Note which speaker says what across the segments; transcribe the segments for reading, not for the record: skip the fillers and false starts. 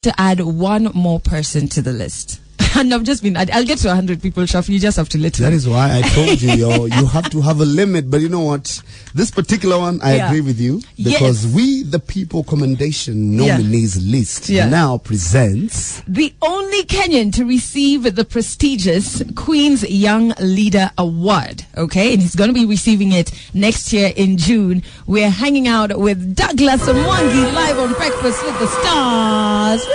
Speaker 1: to add one more person to the list. And I'll get to 100 people, Shafi. You just have to let me.
Speaker 2: That is why I told you, you have to have a limit. But you know what? This particular one, I agree with you. Because We the People Commendation nominees list now presents
Speaker 1: the only Kenyan to receive the prestigious Queen's Young Leader Award. Okay? And he's going to be receiving it next year in June. We're hanging out with Douglas Mwangi live on Breakfast with the Stars.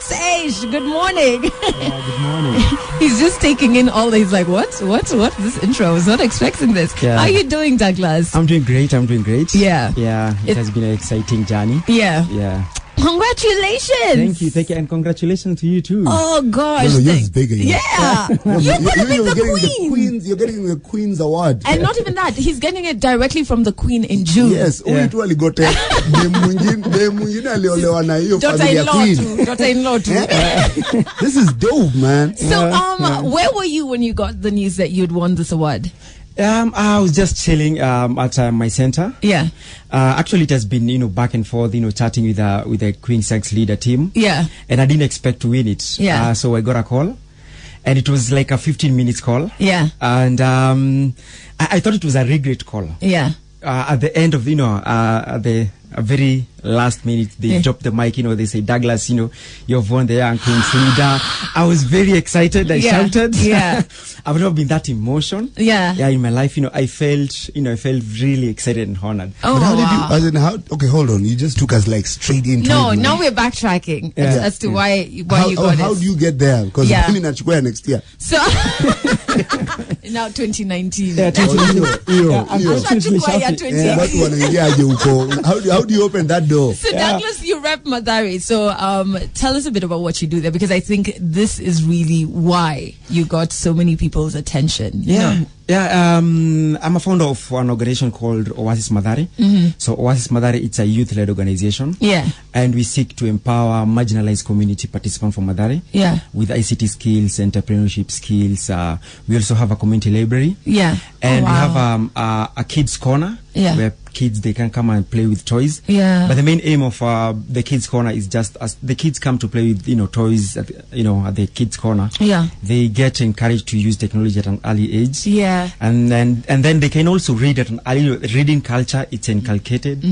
Speaker 1: Aish, good morning.
Speaker 3: Good morning.
Speaker 1: He's just taking in all. He's like, what? This intro, I was not expecting this.
Speaker 3: Yeah.
Speaker 1: How are you doing, Douglas?
Speaker 3: I'm doing great.
Speaker 1: Yeah.
Speaker 3: Yeah, it has been an exciting journey.
Speaker 1: Yeah.
Speaker 3: Yeah.
Speaker 1: Congratulations.
Speaker 3: Thank you, and congratulations to you too.
Speaker 1: Oh gosh.
Speaker 2: No, yours is bigger.
Speaker 1: Yeah. You're getting the Queen.
Speaker 2: You're getting the Queen's Award.
Speaker 1: And not even that, he's getting it directly from the Queen in June.
Speaker 2: Yes. Daughter-in-law too. This is dope, man.
Speaker 1: So where were you when you got the news that you'd won this award?
Speaker 3: I was just chilling at my center.
Speaker 1: Yeah.
Speaker 3: Actually, it has been back and forth, chatting with the Queen's Sex Leader team.
Speaker 1: Yeah.
Speaker 3: And I didn't expect to win it.
Speaker 1: Yeah.
Speaker 3: So I got a call, and it was like a 15-minute call.
Speaker 1: Yeah.
Speaker 3: And I thought it was a regret call.
Speaker 1: Yeah.
Speaker 3: At the end of at the very last minute, they dropped the mic. They say, Douglas, you've won the Young Queen's Leader. I was very excited. I shouted.
Speaker 1: Yeah.
Speaker 3: I've never been that emotion.
Speaker 1: Yeah.
Speaker 3: Yeah, in my life, I felt really excited and honored.
Speaker 1: Oh,
Speaker 2: but how did you, okay, hold on. You just took us like straight into it.
Speaker 1: Now we're backtracking as to why you got it.
Speaker 2: How do you get there? Because you're in Nachukua next year.
Speaker 1: So, now 2019.
Speaker 3: Yeah,
Speaker 2: 2019. How do you open that door?
Speaker 1: So Douglas, you rep Mathare. So tell us a bit about what you do there, because I think this is really why you got so many people's attention.
Speaker 3: Yeah. I'm a founder of an organization called Oasis Mathare.
Speaker 1: Mm-hmm.
Speaker 3: So Oasis Mathare, it's a youth-led organization.
Speaker 1: Yeah.
Speaker 3: And we seek to empower marginalized community participants from Mathare.
Speaker 1: Yeah.
Speaker 3: With ICT skills, entrepreneurship skills. We also have a community library.
Speaker 1: Yeah.
Speaker 3: And we have a kids corner.
Speaker 1: Yeah.
Speaker 3: Where kids, they can come and play with toys.
Speaker 1: Yeah.
Speaker 3: But the main aim of the kids corner is just as the kids come to play with toys at the kids corner.
Speaker 1: Yeah.
Speaker 3: They get encouraged to use technology at an early age.
Speaker 1: Yeah.
Speaker 3: And then they can also read at an early reading culture. It's inculcated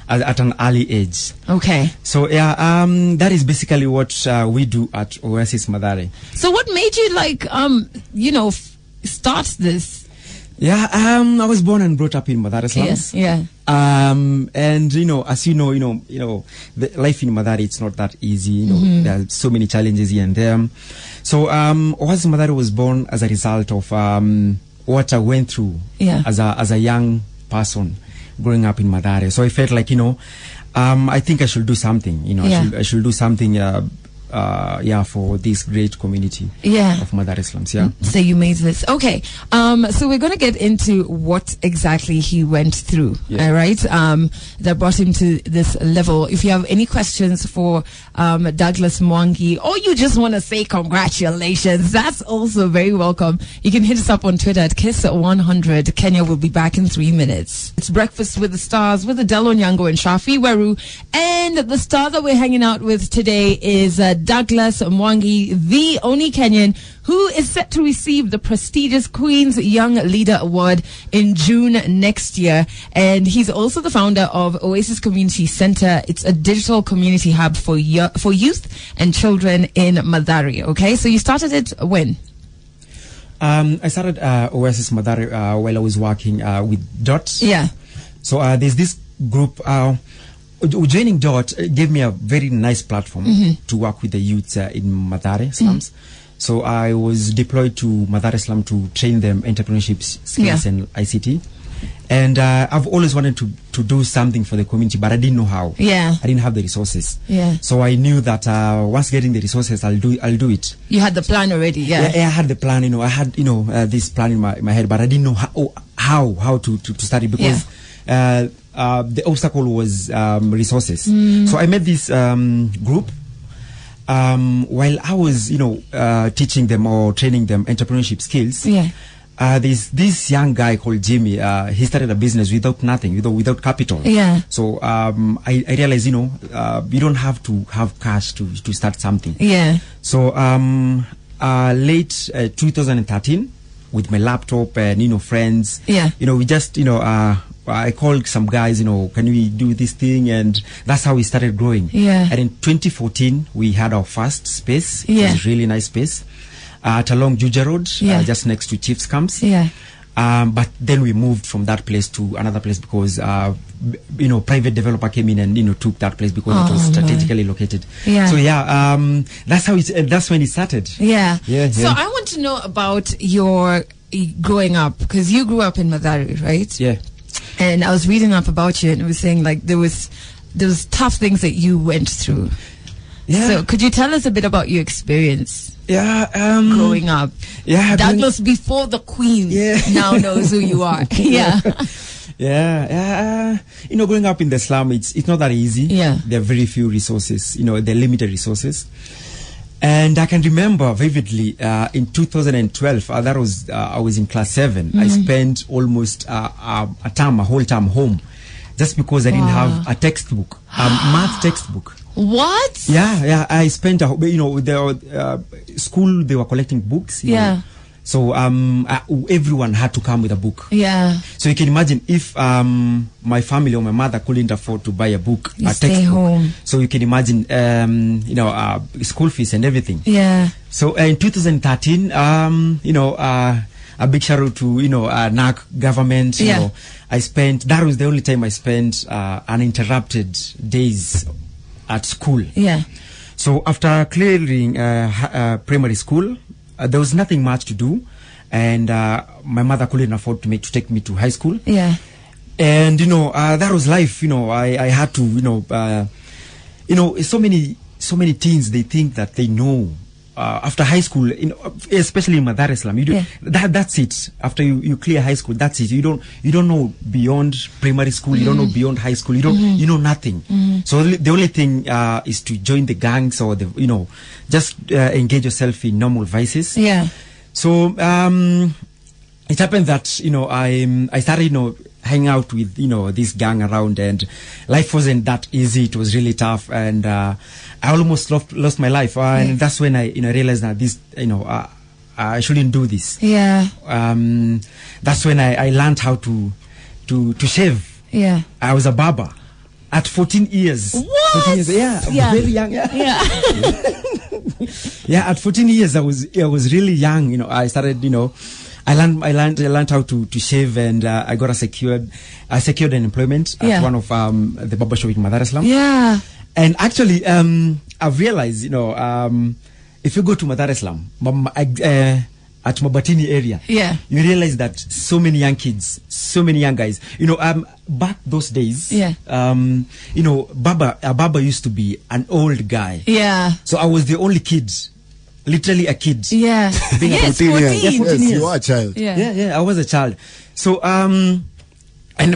Speaker 3: at an early age.
Speaker 1: Okay.
Speaker 3: So that is basically what we do at Oasis Mathare.
Speaker 1: So what made you start this?
Speaker 3: Yeah, I was born and brought up in Mathare slums.
Speaker 1: Yes, yeah.
Speaker 3: And as the life in Mathare, it's not that easy. There are so many challenges here and there. So Oasis Mathare was born as a result of what I went through as a young person growing up in Mathare. So I felt like I think I should do something. I should do something. For this great community of Mathare slums. Yeah.
Speaker 1: So you made this. Okay. So we're going to get into what exactly he went through. Yeah. All right. That brought him to this level. If you have any questions for Douglas Mwangi, or you just want to say congratulations, that's also very welcome. You can hit us up on Twitter at Kiss100. Kenya will be back in 3 minutes. It's Breakfast with the Stars with Adelo Nyango and Shafi Weru. And the star that we're hanging out with today is Douglas Mwangi, the only Kenyan who is set to receive the prestigious Queen's Young Leader Award in June next year. And he's also the founder of Oasis Community Center. It's a digital community hub for youth and children in Mathare. Okay, so you started it when?
Speaker 3: I started Oasis Mathare while I was working with DOT.
Speaker 1: Yeah.
Speaker 3: So there's this group. Joining DOT gave me a very nice platform to work with the youth in Mathare slums. So I was deployed to Mathare slum to train them entrepreneurship skills and ICT. And I've always wanted to do something for the community, but I didn't know how.
Speaker 1: Yeah.
Speaker 3: I didn't have the resources.
Speaker 1: Yeah.
Speaker 3: So I knew that once getting the resources, I'll do it.
Speaker 1: You had the plan already. Yeah.
Speaker 3: I had the plan. I had this plan in my head, but I didn't know how to start it because. The obstacle was resources. So I met this group while I was, teaching them or training them entrepreneurship skills.
Speaker 1: Yeah.
Speaker 3: there's this young guy called Jimmy. He started a business without nothing, without capital.
Speaker 1: Yeah.
Speaker 3: So I realized, you don't have to have cash to start something.
Speaker 1: Yeah.
Speaker 3: So late 2013, with my laptop and friends.
Speaker 1: Yeah.
Speaker 3: We just I called some guys. Can we do this thing? And that's how we started growing.
Speaker 1: Yeah.
Speaker 3: And in 2014, we had our first space.
Speaker 1: Yeah.
Speaker 3: It was a really nice space. At along Juja Road,
Speaker 1: Yeah.
Speaker 3: just next to Chiefs Camps.
Speaker 1: Yeah.
Speaker 3: But then we moved from that place to another place because, private developer came in and, took that place because it was strategically located.
Speaker 1: Yeah.
Speaker 3: So that's when it started.
Speaker 1: Yeah.
Speaker 3: Yeah.
Speaker 1: So I want to know about your growing up, because you grew up in Mathare, right?
Speaker 3: Yeah.
Speaker 1: And I was reading up about you, and it was saying like there was tough things that you went through.
Speaker 3: Yeah.
Speaker 1: So could you tell us a bit about your experience?
Speaker 3: Yeah.
Speaker 1: Growing up.
Speaker 3: Yeah.
Speaker 1: Douglas, before the Queen,
Speaker 3: Yeah.
Speaker 1: now knows who you are. Yeah.
Speaker 3: Yeah. Growing up in the slum, it's not that easy.
Speaker 1: Yeah.
Speaker 3: There are very few resources. There are limited resources. And I can remember vividly in 2012, that was I was in class 7. I spent almost a whole term home, just because I didn't have a textbook, a math textbook.
Speaker 1: What?
Speaker 3: Yeah. I spent the school, they were collecting books. you know. So everyone had to come with a book.
Speaker 1: Yeah.
Speaker 3: So you can imagine if my family or my mother couldn't afford to buy a book,
Speaker 1: You
Speaker 3: a
Speaker 1: stay
Speaker 3: textbook.
Speaker 1: home.
Speaker 3: So you can imagine, school fees and everything.
Speaker 1: Yeah.
Speaker 3: So in 2013, a big shout out to NAC government.
Speaker 1: Yeah.
Speaker 3: That was the only time I spent uninterrupted days at school.
Speaker 1: Yeah.
Speaker 3: So after clearing primary school, there was nothing much to do, and my mother couldn't afford to take me to high school.
Speaker 1: Yeah.
Speaker 3: And that was life. I had to so many teens, they think that they know after high school, especially in Mathare slum, that's it. After you clear high school, that's it. You don't know beyond primary school. You don't know beyond high school. You know nothing. So the only thing is to join the gangs or just engage yourself in normal vices.
Speaker 1: Yeah.
Speaker 3: So it happened that I started hanging out with this gang around, and life wasn't that easy. It was really tough, and I almost lost my life, and that's when I realized that this I shouldn't do this.
Speaker 1: Yeah.
Speaker 3: That's when I learned how to shave.
Speaker 1: Yeah.
Speaker 3: I was a barber at 14 years.
Speaker 1: What?
Speaker 3: 14 years, yeah. Very young. Yeah. Yeah, at 14 years I was really young. I started I learned how to shave, and I got secured an employment at one of the barber shop in Mathare slum.
Speaker 1: Yeah.
Speaker 3: And actually, I've realized, if you go to Mathare slum, at Mabatini area, you realize that so many young kids, so many young guys, back those days, a barber used to be an old guy.
Speaker 1: Yeah.
Speaker 3: So I was the only kid. Literally a kid.
Speaker 1: Yeah.
Speaker 2: Yes,
Speaker 1: 14.
Speaker 2: Yeah,
Speaker 3: 14 years.
Speaker 2: You are a child.
Speaker 1: Yeah.
Speaker 3: I was a child. So, and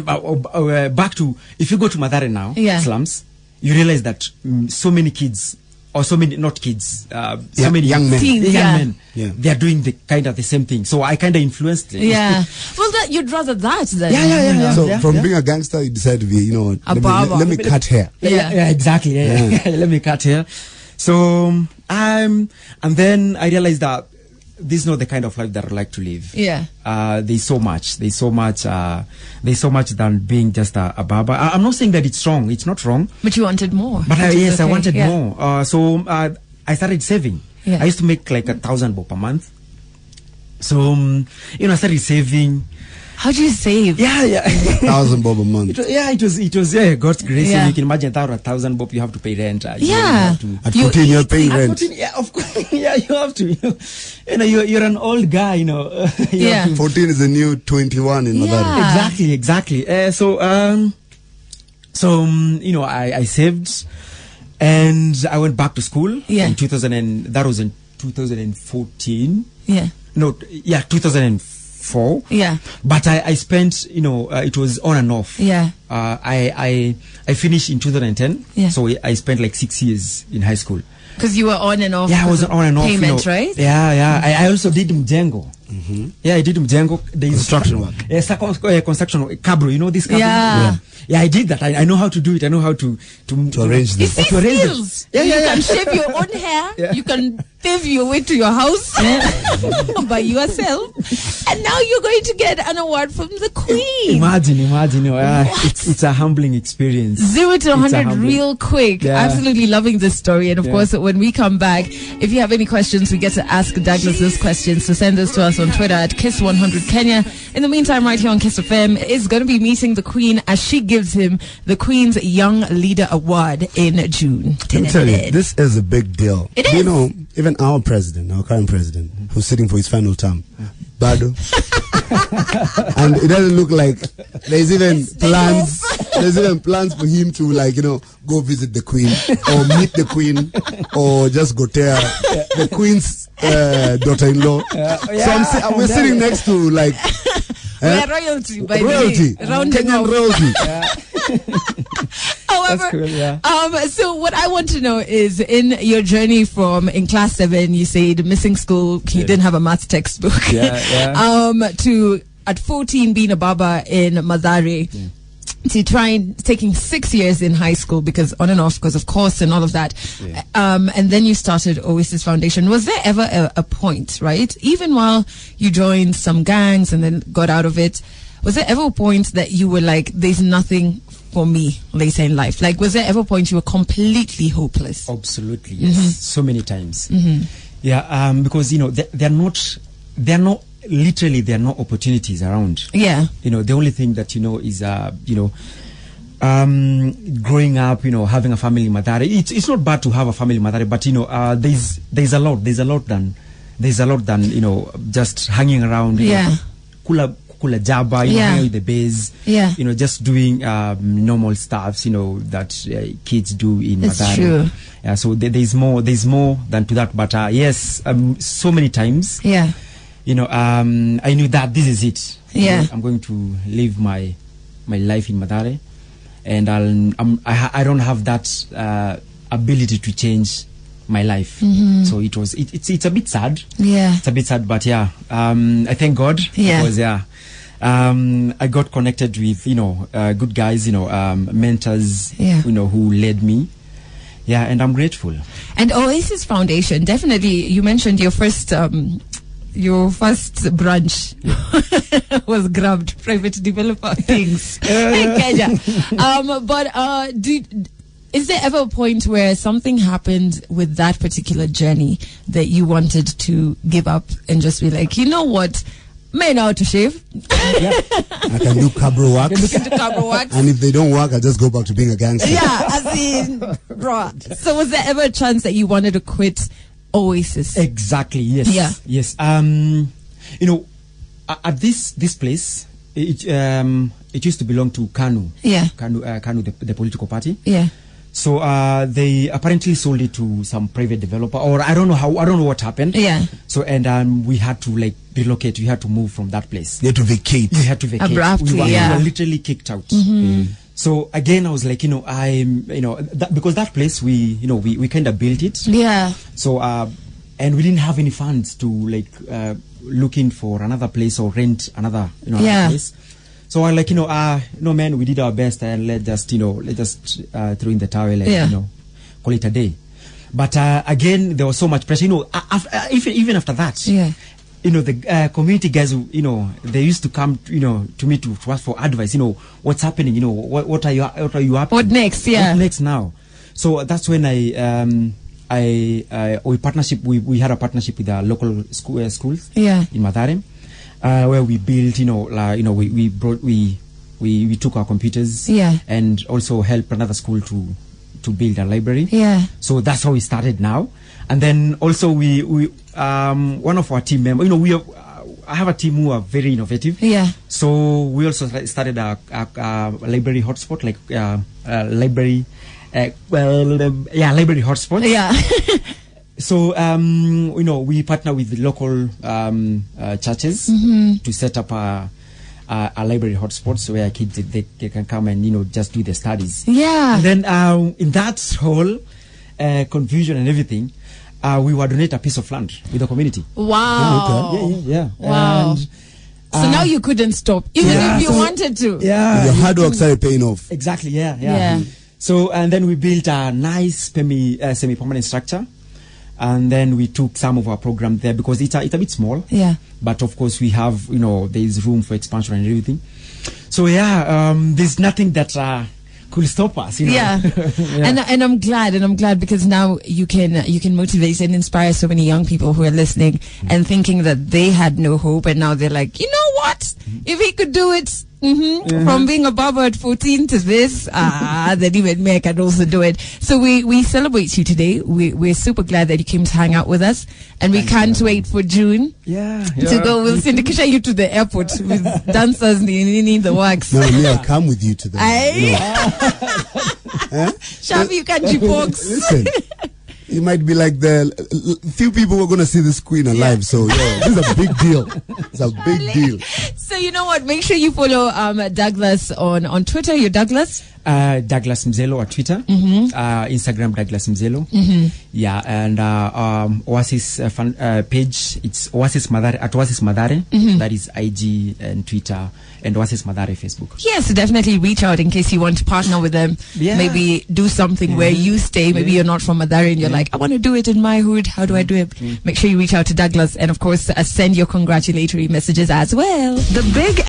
Speaker 3: back to, if you go to Mathare now, slums, you realize that so many kids, or so many, not kids, so many
Speaker 2: young men.
Speaker 1: Teens,
Speaker 3: men, they are doing the same thing. So I kind of influenced it.
Speaker 1: Yeah. Well, you'd rather that than.
Speaker 3: Yeah.
Speaker 2: So from being a gangster, you decided to be, let me cut hair.
Speaker 3: Yeah, exactly. Yeah. Let me cut hair. So, and then I realized that this is not the kind of life that I like to live.
Speaker 1: Yeah.
Speaker 3: There's so much than being just a barber. I'm not saying that it's wrong. It's not wrong.
Speaker 1: But you wanted more.
Speaker 3: But yes, I wanted more. So I started saving. I used to make like 1,000 bob per month. So, I started saving.
Speaker 1: How do you save?
Speaker 3: Yeah.
Speaker 2: 1,000 bob a month.
Speaker 3: It was God's grace. You can imagine that 1,000 bob, you have to pay rent.
Speaker 2: At 14, you're paying rent.
Speaker 3: 14, yeah, of course. Yeah, you have to. You're an old guy.
Speaker 2: 14 is the new 21 in Mathare.
Speaker 3: Exactly. I saved, and I went back to school in 2000. That was in 2014. 2004.
Speaker 1: Yeah.
Speaker 3: But I spent, it was on and off.
Speaker 1: Yeah.
Speaker 3: I finished in 2010.
Speaker 1: Yeah.
Speaker 3: So I spent like 6 years in high school.
Speaker 1: Because you were on and off.
Speaker 3: Yeah, I was on and off.
Speaker 1: Payment, right?
Speaker 3: Yeah. I also did Mjengo. Yeah, I did Mjengo.
Speaker 2: Construction work.
Speaker 3: Construction cabro. You know this cabro?
Speaker 1: Yeah,
Speaker 3: I did that. I know how to do it. I know how to
Speaker 2: arrange this.
Speaker 1: You see skills. You can shave your own hair. Yeah. You can pave your way to your house by yourself. And now you're going to get an award from the Queen.
Speaker 3: Imagine. It's a humbling experience.
Speaker 1: 0 to 100 real quick. Yeah. Absolutely loving this story. And of course, when we come back, if you have any questions, we get to ask Douglas those questions. So send those to us on Twitter at Kiss100Kenya. In the meantime, right here on Kiss FM, is going to be meeting the Queen as she gives him the Queen's Young Leader Award in June.
Speaker 2: Let me tell you, this is a big deal.
Speaker 1: It is.
Speaker 2: You know, even our current president, who's sitting for his final term, Bado. And it doesn't look like there's even plans. There's even plans for him to, like, you know, go visit the Queen or meet the Queen or just go tear the Queen's daughter-in-law. So we're sitting next to, like,
Speaker 1: we're royalty, by
Speaker 2: royalty, Kenyan royalty.
Speaker 1: However, cool, so what I want to know is, in your journey from in class 7, you said missing school, you didn't have a maths textbook, to at 14 being a baba in Mathare, to taking 6 years in high school because on and off because of course and all of that, and then you started Oasis Foundation. Was there ever a point, right, even while you joined some gangs and then got out of it, was there ever a point that you were like, there's nothing for me later in life? Like, was there ever a point you were completely hopeless?
Speaker 3: Absolutely, yes. So many times. Because, you know, there are no opportunities around. You know, the only thing that, you know, is growing up, you know, having a family in Mathare. It's not bad to have a family in Mathare, but, you know, there's a lot than you know, just hanging around, kula jaba, you know, hanging with the base, you know, just doing normal stuffs, you know, that kids do in Mathare.
Speaker 1: True.
Speaker 3: Yeah, so there's more than to that, but yes, so many times, you know, I knew that this is it. I'm going to live my life in Mathare, and I don't have that ability to change my life. So it's a bit sad. It's a bit sad, but I thank God because I got connected with, you know, good guys, you know, mentors, you know, who led me. And I'm grateful. And
Speaker 1: Oasis Foundation, definitely, you mentioned your first branch was grabbed, private developer things in Kenya. But is there ever a point where something happened with that particular journey that you wanted to give up and just be like, you know what, may know how to shave?
Speaker 2: I can do cabro wax. And if they don't work, I'll just go back to being a gangster.
Speaker 1: As in, bro. So was there ever a chance that you wanted to quit Oasis?
Speaker 3: Exactly, yes. Yes. You know, at this place, it used to belong to KANU. KANU, the political party. So they apparently sold it to some private developer, or I don't know what happened. So and we had to, like, relocate. We had to move from that place.
Speaker 2: You had to vacate.
Speaker 1: Abruptly.
Speaker 3: We were literally kicked out. So again, I was like, you know, because that place we kind of built it. So and we didn't have any funds to, like, looking for another place or rent another, you know, another place. So I, like, you know, no, man, we did our best, and let's just throw in the towel and, you know, call it a day. But again, there was so much pressure, you know, even after that, you know, the community guys, you know, they used to come, you know, to me to ask for advice, you know, what's happening, you know, what are you up to?
Speaker 1: What next?
Speaker 3: What next now? So that's when we had a partnership with the local schools in Mathare. Where we built, you know, we took our computers and also helped another school to build a library. So that's how we started now. And then also we one of our team members, you know, I have a team who are very innovative. So we also started a library hotspot, like library hotspot. So, you know, we partner with the local churches to set up a library hotspot, so where kids they can come and, you know, just do their studies. And then in that whole confusion and everything, we would donate a piece of land with the community.
Speaker 1: Wow.
Speaker 3: Yeah.
Speaker 1: Wow.
Speaker 3: And,
Speaker 1: so now you couldn't stop, even if you wanted to.
Speaker 3: Yeah.
Speaker 2: Your hard work started paying off.
Speaker 3: Exactly. Yeah. So, and then we built a nice semi-permanent structure. And then we took some of our program there because it's a bit small.
Speaker 1: Yeah.
Speaker 3: But of course we have, there is room for expansion and everything. So there's nothing that could stop us.
Speaker 1: Yeah. And I'm glad because now you can motivate and inspire so many young people who are listening and thinking that they had no hope, and now they're like, you know what? If he could do it. From being a barber at 14 to this, then even me, I can also do it. So we celebrate you today. We're super glad that you came to hang out with us, and we can't wait for June to go. We'll syndicate you to the airport with dancers in the works.
Speaker 2: No, I'll come with you to the.
Speaker 1: Shafi, you can't box.
Speaker 2: Listen. It might be like the few people who are going to see this queen alive. So, this is a big deal. It's a big deal.
Speaker 1: So, you know what? Make sure you follow Douglas on Twitter. You're Douglas?
Speaker 3: Douglas Mzelo at Twitter. Instagram, Douglas Mzelo. Yeah, and Oasis page, it's Oasis Madare, at Oasis Madare. That is IG and Twitter, and Oasis Madare Facebook.
Speaker 1: Yes, definitely reach out in case you want to partner with them. Maybe do something where you stay. Maybe you're not from Madare and you're like, I want to do it in my hood. How do I do it? Make sure you reach out to Douglas, and of course send your congratulatory messages as well. The Big